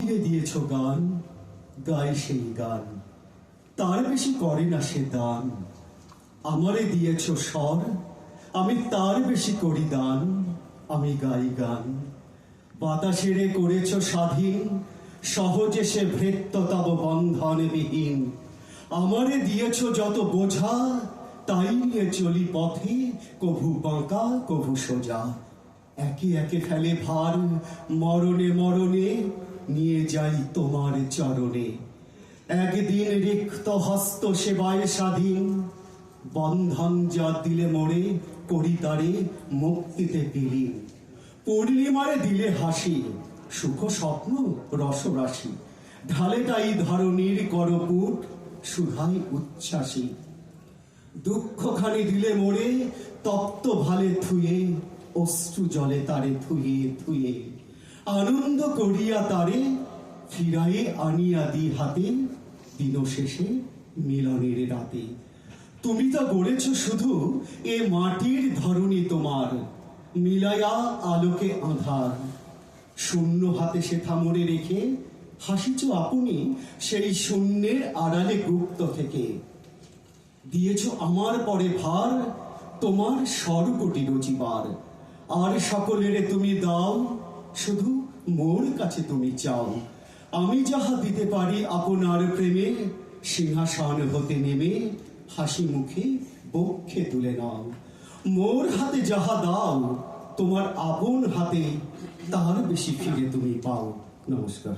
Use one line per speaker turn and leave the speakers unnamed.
আমিরে দিয়েছ গান, গাই সেই গান, তার বেশি করে না সে দান। আমারে দিয়েছ স্বর, আমি তার বেশি করি দান, আমি গাই গান। বাতাসেরে করেছ স্বাধীন, সহজে সে ভৃত্য তব বন্ধন বিহীন। আমারে দিয়েছ যত বোঝা, তাই নিয়ে চলি পথে, কভু বাঁকা কভু সোজা। একে একে ফেলে ভার, মরণে মরণে নিয়ে যাই তোমার চরণে। একদিন রিক্ত হস্ত সেবায় স্বাধীন, বন্ধন যা দিলে মোড়ে করি তারে মুক্তিতে বিলীন। পূর্ণিমারে দিলে হাসি, সুখ স্বপ্ন রসরাশি, ঢালে তাই ধরণীর করপুট সুধাই উচ্ছ্বাসী। দুঃখখানি দিলে মোড়ে তপ্ত ভালে থুয়ে, অশ্রু জলে তারে থুয়ে থুয়ে। আনন্দ করিয়া তারে ফিরায়ে আনিয়া দি হাতে, দিন শেষে মিলনের রাতে। তুমি তা গড়েছ শুধু এ মাটির ধরণী তোমার, মিলাইয়া আলোকে আঁধার। শূন্য হাতে সে থামরে রেখে হাসিছ আপনি সেই শূন্যের আড়ালে গুপ্ত থেকে। দিয়েছ আমার পরে ভার, তোমার স্বর্গটি রচিবার। আর সকলের তুমি দাও, শুধু মোর কাছে তুমি চাও। আমি যাহা দিতে পারি আপনার প্রেমে, সিংহাসন হতে নেমে হাসি মুখে বক্ষে তুলে নাও। মোর হাতে যাহা দাও, তোমার আপন হাতে তার বেশি ফিরে তুমি পাও। নমস্কার।